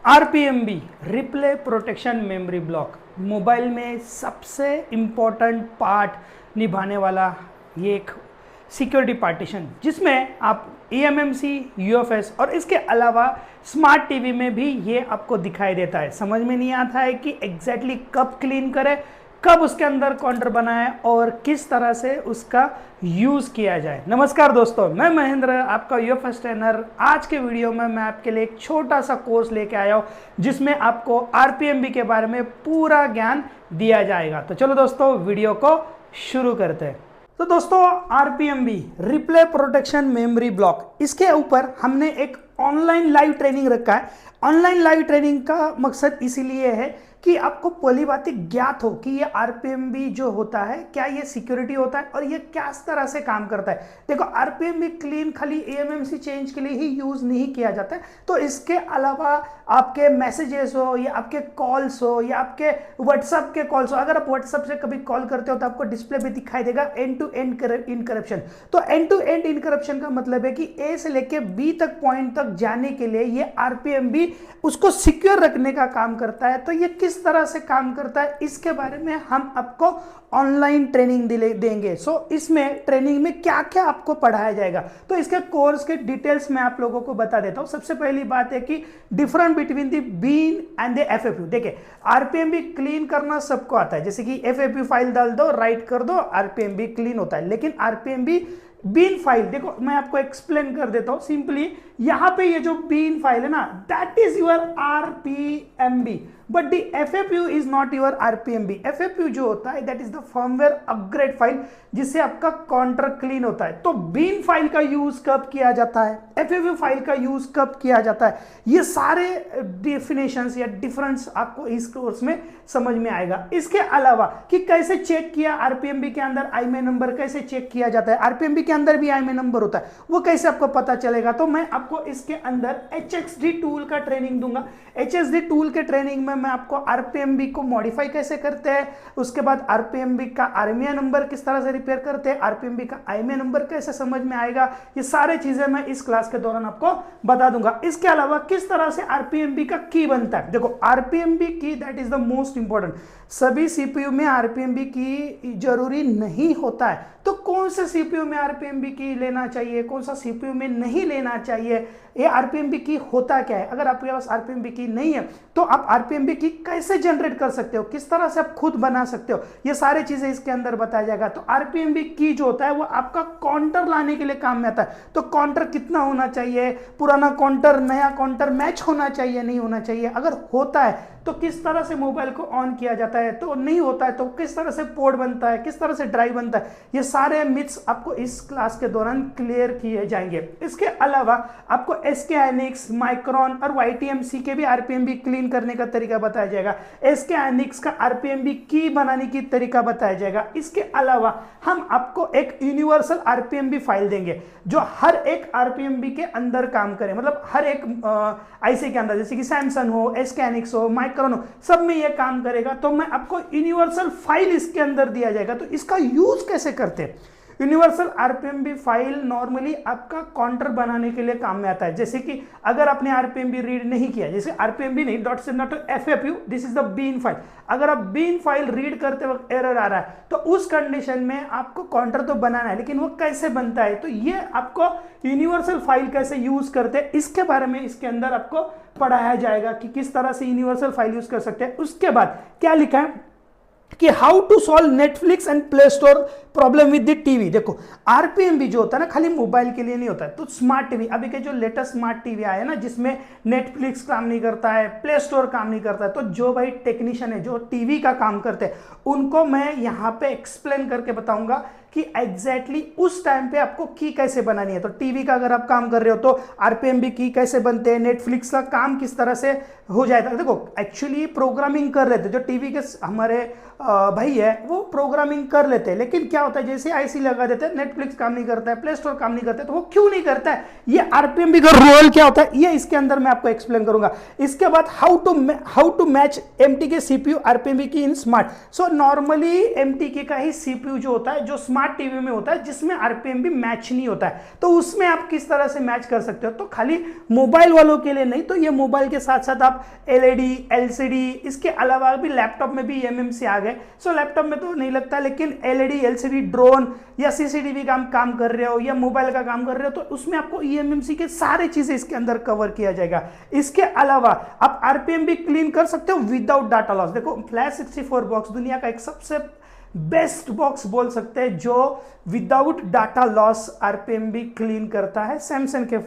आरपीएमबी replay protection memory block mobile में सबसे important part निभाने वाला ये एक सिक्योरिटी पार्टीशन जिसमें आप eMMC, UFS और इसके अलावा स्मार्ट टीवी में भी ये आपको दिखाई देता है। समझ में नहीं आता है कि एग्जैक्टली कब क्लीन करें, कब उसके अंदर काउंटर बनाए और किस तरह से उसका यूज़ किया जाए। नमस्कार दोस्तों, मैं महेंद्र, आपका UFS ट्रेनर। आज के वीडियो में मैं आपके लिए एक छोटा सा कोर्स लेके आया हूँ जिसमें आपको आरपीएमबी के बारे में पूरा ज्ञान दिया जाएगा। तो चलो दोस्तों, वीडियो को शुरू करते हैं। तो दोस्तों, आरपीएमबी रिप्ले प्रोटेक्शन मेमोरी ब्लॉक, इसके ऊपर हमने एक ऑनलाइन लाइव ट्रेनिंग रखा है। ऑनलाइन लाइव ट्रेनिंग का मकसद इसीलिए है कि आपको पहली बात ज्ञात हो कि ये आरपीएमबी जो होता है क्या ये सिक्योरिटी होता है और ये किस तरह से काम करता है। देखो, आरपीएमबी क्लीन खाली eMMC चेंज के लिए ही यूज नहीं किया जाता है, तो इसके अलावा आपके मैसेजेस हो या आपके कॉल्स हो या आपके व्हाट्सएप के कॉल्स हो, अगर आप व्हाट्सएप से कभी कॉल करते हो तो आपको डिस्प्ले पे दिखाई देगा एंड टू एंड इनकरप्शन। तो एंड टू एंड इनकरप्शन का मतलब है कि ए से लेके बी तक पॉइंट तक जाने के लिए ये आरपीएमबी उसको सिक्योर रखने का काम करता है। तो ये किस तरह से काम करता है इसके बारे में हम आपको ऑनलाइन ट्रेनिंग देंगे। इसमें ट्रेनिंग में क्या क्या आपको पढ़ाया जाएगा, तो इसके कोर्स के डिटेल्स मैं आप लोगों को बता देता हूं। सबसे पहली बात है कि different between the bin and the FFU. देखिए, आरपीएमबी क्लीन करना सबको आता है, जैसे कि एफएफयू फाइल डाल दो, राइट कर दो, आरपीएमबी क्लीन होता है। लेकिन आरपीएमबी बीन फाइल, देखो मैं आपको एक्सप्लेन कर देता हूं सिंपली। यहां पे ये जो बीन फाइल है ना, that is your RPMB, but the FFU is not your RPMB. FFU जो होता है that is the firmware upgrade file जिससे आपका काउंटर क्लीन होता है। तो बीन फाइल का यूज कब किया जाता है, एफएफयू फाइल का यूज कब किया जाता है, ये सारे डेफिनेशंस या डिफरेंस आपको इस कोर्स में समझ में आएगा। इसके अलावा कि कैसे चेक किया आरपीएमबी के अंदर आईएमई नंबर कैसे चेक किया जाता है, आरपीएमबी के अंदर भी आईएमई नंबर होता है, वो कैसे आपको पता चलेगा। तो मैं आपको इसके अंदर HXD टूल का ट्रेनिंग दूंगा। HXD टूल के ट्रेनिंग में मैं आपको आरपीएमबी को मॉडिफाई कैसे करते हैं, उसके बाद आरपीएमबी का आरएमए नंबर किस तरह से रिपेयर करते हैं, आरपीएमबी का आईएमए नंबर कैसे समझ में आएगा, ये सारे चीजें मैं इस क्लास के दौरान आपको बता दूंगा। इसके अलावा किस तरह से आरपीएमबी का की बनता है। देखो, आरपीएमबी की that is the most important. सभी सीपीयू में आरपीएमबी की जरूरी नहीं होता है, तो कौन से सीपीयू में आरपीएमबी की लेना चाहिए, कौन सा सीपीयू में नहीं लेना चाहिए, ये आरपीएमबी की होता क्या है। अगर आपके पास आरपीएमबी की नहीं है तो आप आरपीएमबी की कैसे जनरेट कर सकते हो, किस तरह से आप खुद बना सकते हो, ये सारी चीजें इसके अंदर बताया जाएगा। तो आरपीएमबी की जो होता है वो आपका काउंटर लाने के लिए काम में आता है। तो काउंटर कितना होना चाहिए, पुराना काउंटर नया काउंटर मैच होना चाहिए नहीं होना चाहिए, अगर होता है तो किस तरह से मोबाइल को ऑन किया जाता है, तो नहीं होता है तो किस तरह से पोर्ट बनता है, किस तरह से ड्राइव बनता है, ये सारे मिथ्स आपको इस क्लास के दौरान क्लियर किए जाएंगे। इसके अलावा आपको SK Hynix, माइक्रोन और YTMC के भी आरपीएमबी क्लीन करने का तरीका बताया जाएगा। SK Hynix का आरपीएमबी की बनाने की तरीका बताया जाएगा। इसके अलावा हम आपको एक यूनिवर्सल आरपीएमबी फाइल देंगे जो हर एक आरपीएमबी के अंदर काम करे, मतलब हर एक आईसी के अंदर, जैसे कि सैमसंग हो, SK Hynix हो, माइक्रोन हो, सब में यह काम करेगा। तो मैं आपको यूनिवर्सल फाइल इसके अंदर दिया जाएगा। तो इसका यूज कैसे करते हैं। यूनिवर्सल आरपीएमबी फाइल नॉर्मली आपका काउंटर बनाने के लिए काम में आता है। जैसे कि अगर आपने आरपीएमबी रीड नहीं किया, जैसे आरपीएमबी नहीं डॉट से not FFU, this is the been file, अगर आप बीन फाइल रीड करते वक्त एरर आ रहा है तो उस कंडीशन में आपको काउंटर तो बनाना है, लेकिन वो कैसे बनता है, तो ये आपको यूनिवर्सल फाइल कैसे यूज करते हैं इसके बारे में इसके अंदर आपको पढ़ाया जाएगा कि किस तरह से यूनिवर्सल फाइल यूज कर सकते हैं। उसके बाद क्या लिखा है कि how to solve Netflix and Play Store problem with the TV. देखो, आरपीएमबी जो होता है ना खाली मोबाइल के लिए नहीं होता है, तो स्मार्ट टीवी, अभी के जो लेटेस्ट स्मार्ट टीवी आया है ना जिसमें नेटफ्लिक्स काम नहीं करता है, प्ले स्टोर काम नहीं करता है, तो जो भाई टेक्नीशियन है जो टीवी का काम करते हैं उनको मैं यहाँ पे एक्सप्लेन करके बताऊंगा कि एग्जैक्टली उस टाइम पे आपको की कैसे बनानी है। तो टीवी का अगर आप काम कर रहे हो तो आरपीएमबी की कैसे बनते हैं, नेटफ्लिक्स का काम किस तरह से हो जाएगा। देखो, एक्चुअली प्रोग्रामिंग कर रहे थे जो टीवी के हमारे भाई है, वो प्रोग्रामिंग कर लेते हैं, लेकिन क्या होता है जैसे आईसी लगा देते हैं, नेटफ्लिक्स काम नहीं करता है, प्ले स्टोर काम नहीं करता है, तो वो क्यों नहीं करता है, ये आरपीएमबी का रोल क्या होता है, ये इसके अंदर मैं आपको एक्सप्लेन करूंगा। इसके बाद how to match MTK CPU RPMB की in smart. So normally MTK का ही सीपीयू जो होता है, जो स्मार्ट स्मार्ट टीवी में होता है जिसमें आरपीएम भी मैच नहीं होता है। तो उसमें आप किस तरह से मैच कर सकते हो, तो खाली मोबाइल वालों के लिए नहीं, तो ये मोबाइल के साथ साथ आप एलईडी, एलसीडी, इसके अलावा भी लैपटॉप में भी ईएमएमसी आ गए। सो लैपटॉप में तो नहीं लगता, लेकिन एलईडी, एलसीडी, ड्रोन या सीसीटीवी का काम कर रहे हो या मोबाइल का काम कर रहे हो, तो उसमें आपको ईएमएमसी के सारे चीजें इसके अंदर कवर किया जाएगा। इसके अलावा आप आरपीएम भी क्लीन कर सकते हो विदाउट डाटा लॉस। देखो फ्लैश 64 बॉक्स दुनिया का एक सबसे बेस्ट बॉक्स बोल सकते हैं जो विदाउट डाटा लॉस आरपीएम भी क्लीन करता है सैमसंग के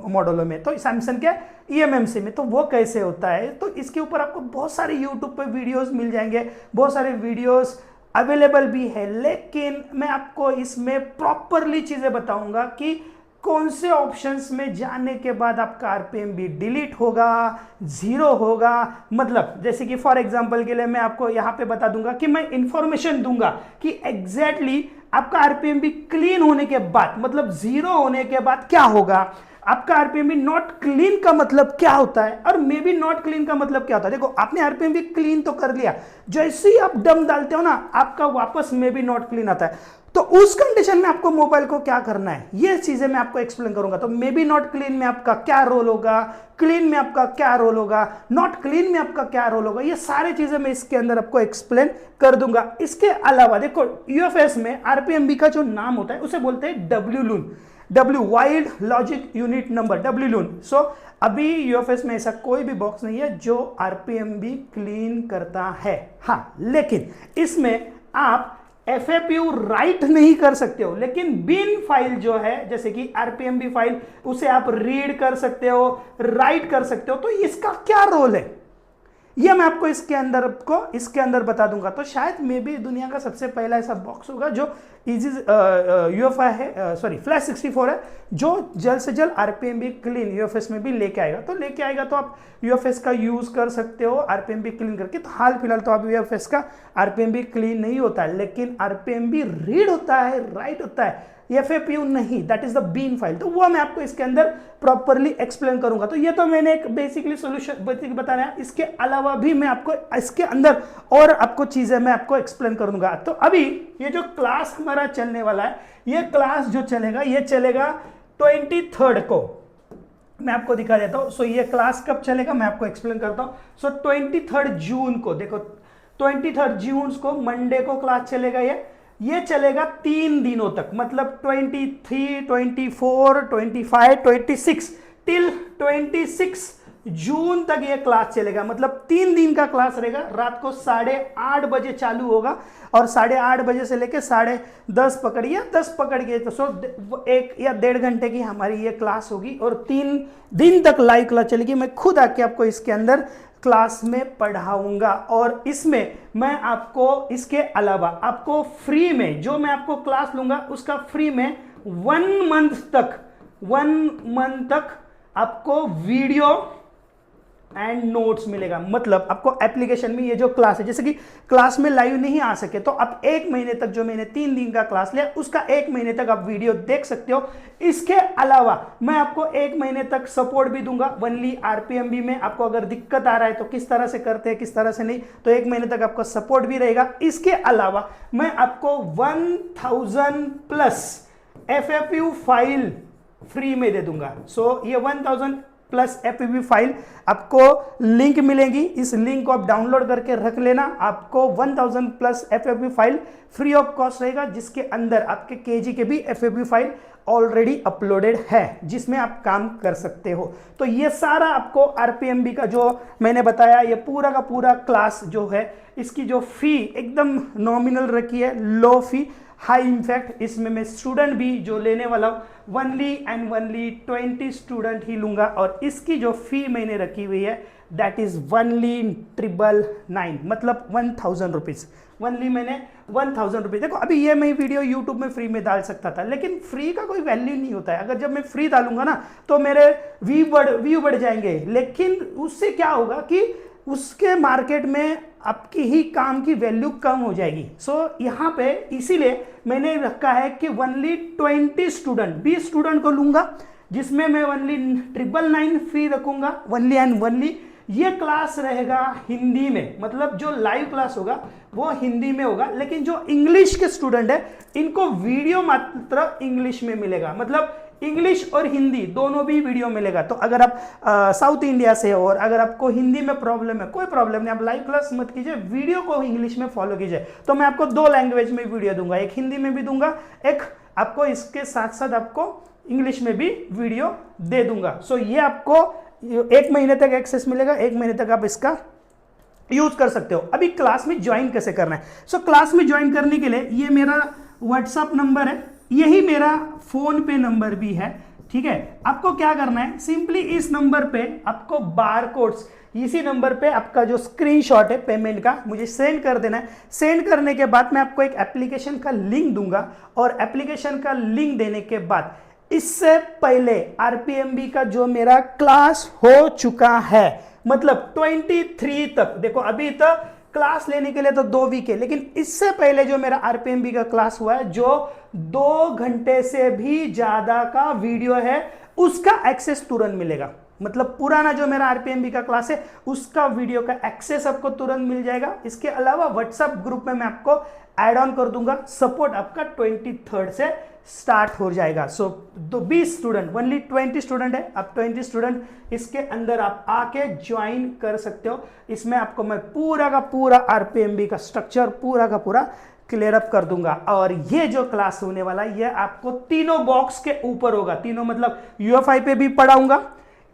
मॉडलों में। तो सैमसंग के ईएमएमसी में तो वो कैसे होता है, तो इसके ऊपर आपको बहुत सारे यूट्यूब पे वीडियोस मिल जाएंगे, बहुत सारे वीडियोस अवेलेबल भी है, लेकिन मैं आपको इसमें प्रॉपरली चीजें बताऊंगा कि कौन से ऑप्शंस में जाने के बाद आपका आरपीएम भी डिलीट होगा, जीरो होगा। मतलब जैसे कि फॉर एग्जांपल के लिए मैं आपको यहां पे बता दूंगा कि मैं इंफॉर्मेशन दूंगा कि एग्जैक्टली आपका आरपीएम भी क्लीन होने के बाद, मतलब जीरो होने के बाद क्या होगा, आपका आरपीएम भी नॉट क्लीन का मतलब क्या होता है और मे बी नॉट क्लीन का मतलब क्या होता है। देखो आपने आरपीएम भी क्लीन तो कर लिया, जैसे ही आप डम डालते हो ना आपका वापस मे बी नॉट क्लीन आता है। तो उस कंडीशन में आपको मोबाइल को क्या करना है, ये चीजें मैं आपको एक्सप्लेन करूंगा। तो मे बी नॉट क्लीन में आपका क्या रोल होगा, क्लीन में आपका क्या रोल होगा, नॉट क्लीन में आपका क्या रोल होगा, ये सारी चीजें मैं इसके अंदर आपको एक्सप्लेन कर दूंगा। इसके अलावा देखो यूएफएस में आरपीएमबी का जो नाम होता है उसे बोलते हैं WLUN, W wide logic unit number, WLUN. So अभी यूएफएस में ऐसा कोई भी बॉक्स नहीं है जो आरपीएमबी क्लीन करता है। हाँ, लेकिन इसमें आप एफएपीयू राइट नहीं कर सकते हो, लेकिन बिन फाइल जो है जैसे कि आरपीएमबी फाइल, उसे आप रीड कर सकते हो, राइट कर सकते हो। तो इसका क्या रोल है ये मैं आपको इसके अंदर बता दूंगा। तो शायद मे बी दुनिया का सबसे पहला ऐसा बॉक्स होगा जो इजी यूएफआई है, सॉरी फ्लैश 64 है, जो जल्द से जल्द आरपीएमबी क्लीन यूएफएस में भी लेके आएगा। तो लेके आएगा तो आप यूएफएस का यूज कर सकते हो आरपीएमबी क्लीन करके। तो हाल फिलहाल तो आप यूएफएस का आरपीएमबी क्लीन नहीं होता है, लेकिन आरपीएमबी रीड होता है, राइट होता है, एफएपीयू नहीं, that is the been file. तो वो मैं आपको इसके अंदर प्रॉपर्ली एक्सप्लेन करूंगा। तो ये तो मैंने एक बेसिकली सॉल्यूशन बता रहा है, इसके अलावा भी मैं आपको इसके अंदर और आपको चीजें मैं आपको एक्सप्लेन कर दूंगा। तो अभी ये जो क्लास हमारा चलने वाला है, ये क्लास जो चलेगा ये चलेगा 23 को, मैं आपको दिखा देता हूं। सो ये क्लास कब चलेगा मैं आपको एक्सप्लेन करता हूं। सो 23 जून को, देखो 23 जून को मंडे को क्लास चलेगा। ये चलेगा 3 दिनों तक, मतलब 23, 24, 25, 26 टिल 26 जून तक ये क्लास चलेगा। मतलब 3 दिन का क्लास रहेगा। रात को 8:30 बजे चालू होगा और 8:30 बजे से लेके 10:30 पकड़िए, 10 पकड़ के तो 1 या 1.5 घंटे की हमारी ये क्लास होगी और 3 दिन तक लाइव क्लास चलेगी। मैं खुद आके आपको इसके अंदर क्लास में पढ़ाऊंगा और इसमें मैं आपको इसके अलावा आपको फ्री में जो मैं आपको क्लास लूंगा उसका फ्री में 1 मंथ तक आपको वीडियो एंड नोट्स मिलेगा। मतलब आपको एप्लीकेशन में ये जो क्लास है, जैसे कि क्लास में लाइव नहीं आ सके तो आप 1 महीने तक जो मैंने 3 दिन का क्लास लिया उसका 1 महीने तक आप वीडियो देख सकते हो। इसके अलावा मैं आपको 1 महीने तक सपोर्ट भी दूंगा वनली आरपीएमबी में। आपको अगर दिक्कत आ रहा है तो किस तरह से करते हैं किस तरह से नहीं, तो 1 महीने तक आपको सपोर्ट भी रहेगा। इसके अलावा मैं आपको 1000+ एफएपीयू फाइल फ्री में दे दूंगा। सो ये 1000+ एफएपीयू फाइल आपको लिंक मिलेगी, इस लिंक को आप डाउनलोड करके रख लेना। आपको 1000+ एफएपीयू फाइल फ्री ऑफ कॉस्ट रहेगा, जिसके अंदर आपके केजी के भी एफएपीयू फाइल ऑलरेडी अपलोडेड है जिसमें आप काम कर सकते हो। तो ये सारा आपको आरपीएमबी का जो मैंने बताया, ये पूरा का पूरा क्लास जो है इसकी जो फी एकदम नॉमिनल रखी है, लो फी हाई इम्पैक्ट। इसमें मैं स्टूडेंट भी जो लेने वाला हूँ वनली एंड वनली 20 स्टूडेंट ही लूंगा और इसकी जो फी मैंने रखी हुई है दैट इज वनली 999, मतलब 1000 रुपीज। वनली मैंने 1000 रुपीज। देखो अभी ये मैं वीडियो यूट्यूब में फ्री में डाल सकता था, लेकिन फ्री का कोई वैल्यू नहीं होता है। अगर जब मैं फ्री डालूंगा ना तो मेरे व्यू बढ़ जाएंगे, लेकिन उससे क्या होगा कि उसके मार्केट में आपकी ही काम की वैल्यू कम हो जाएगी। सो यहाँ पे इसीलिए मैंने रखा है कि वनली 20 स्टूडेंट को लूंगा, जिसमें मैं वनली 999 फ्री रखूंगा वनली एंड वनली। ये क्लास रहेगा हिंदी में, मतलब जो लाइव क्लास होगा वो हिंदी में होगा, लेकिन जो इंग्लिश के स्टूडेंट है इनको वीडियो मात्र इंग्लिश में मिलेगा, मतलब इंग्लिश और हिंदी दोनों भी वीडियो मिलेगा। तो अगर आप साउथ इंडिया से हो और अगर आपको हिंदी में प्रॉब्लम है, कोई प्रॉब्लम नहीं, आप लाइव क्लास मत कीजिए, वीडियो को इंग्लिश में फॉलो कीजिए। तो मैं आपको 2 लैंग्वेज में वीडियो दूंगा, एक हिंदी में भी दूंगा, एक आपको इसके साथ साथ आपको इंग्लिश में भी वीडियो दे दूंगा। सो ये आपको 1 महीने तक एक्सेस मिलेगा, 1 महीने तक आप इसका यूज कर सकते हो। अभी क्लास में ज्वाइन कैसे करना है? सो क्लास में ज्वाइन करने के लिए ये मेरा व्हाट्सअप नंबर है, यही मेरा फोन पे नंबर भी है, ठीक है। आपको क्या करना है, सिंपली इस नंबर पे आपको बार कोड्स, इसी नंबर पे आपका जो स्क्रीनशॉट है पेमेंट का मुझे सेंड कर देना है। सेंड करने के बाद मैं आपको एक एप्लीकेशन का लिंक दूंगा, और एप्लीकेशन का लिंक देने के बाद इससे पहले आरपीएमबी का जो मेरा क्लास हो चुका है, मतलब 23 तक, देखो अभी तक क्लास लेने के लिए तो 2 वीक है, लेकिन इससे पहले जो मेरा आरपीएमबी का क्लास हुआ है जो 2 घंटे से भी ज्यादा का वीडियो है, उसका एक्सेस तुरंत मिलेगा। मतलब पुराना जो मेरा आरपीएमबी का क्लास है उसका वीडियो का एक्सेस आपको तुरंत मिल जाएगा। इसके अलावा व्हाट्सएप ग्रुप में मैं आपको ऐड ऑन कर दूंगा, सपोर्ट आपका 23 से स्टार्ट हो जाएगा। सो 20 स्टूडेंट, ओनली 20 स्टूडेंट है, अब 20 स्टूडेंट इसके अंदर आप आके ज्वाइन कर सकते हो। इसमें आपको मैं पूरा का पूरा आरपीएमबी का स्ट्रक्चर पूरा का पूरा क्लियर अप कर दूंगा। और ये जो क्लास होने वाला है ये आपको तीनों बॉक्स के ऊपर होगा, तीनों मतलब यूएफआई पे भी पढ़ाऊंगा,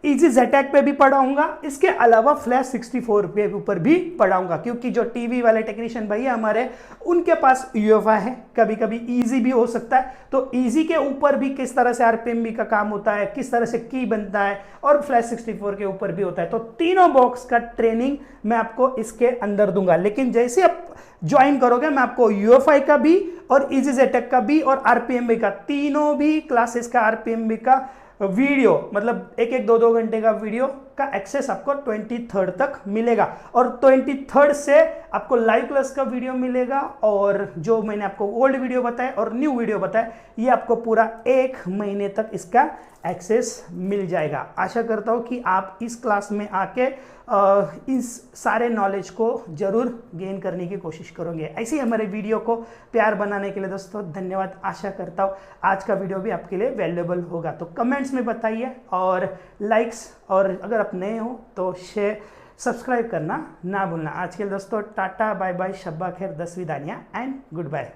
इजी ZTAC पे भी पढ़ाऊंगा, इसके अलावा फ्लैश 64 पे ऊपर भी पढ़ाऊंगा, क्योंकि जो टीवी वाले टेक्नीशियन भैया हमारे उनके पास यूएफआई है, कभी कभी इजी भी हो सकता है। तो इजी के ऊपर भी किस तरह से आरपीएमबी का काम होता है, किस तरह से की बनता है, और फ्लैश 64 के ऊपर भी होता है। तो तीनों बॉक्स का ट्रेनिंग मैं आपको इसके अंदर दूंगा। लेकिन जैसे आप ज्वाइन करोगे मैं आपको यूएफआई का भी और इजी ZTAC का भी और आरपीएमबी का, तीनों भी क्लासेस का आरपीएमबी का वीडियो, मतलब 1-1, 2-2 घंटे का वीडियो का एक्सेस आपको 23 तक मिलेगा। और 23 से आपको लाइव क्लास का वीडियो मिलेगा, और जो मैंने आपको ओल्ड वीडियो बताया और न्यू वीडियो बताया ये आपको पूरा 1 महीने तक इसका एक्सेस मिल जाएगा। आशा करता हूँ कि आप इस क्लास में आके इस सारे नॉलेज को जरूर गेन करने की कोशिश करोगे। ऐसे ही हमारे वीडियो को प्यार बनाने के लिए दोस्तों धन्यवाद। आशा करता हूँ आज का वीडियो भी आपके लिए वैल्यूएबल होगा। तो कमेंट्स में बताइए, और लाइक्स, और अगर आप नए हो तो शेयर सब्सक्राइब करना ना भूलना। आज के लिए दोस्तों टाटा बाय बाय, शब्बा खैर, 10 विदानियाँ एंड गुड बाय।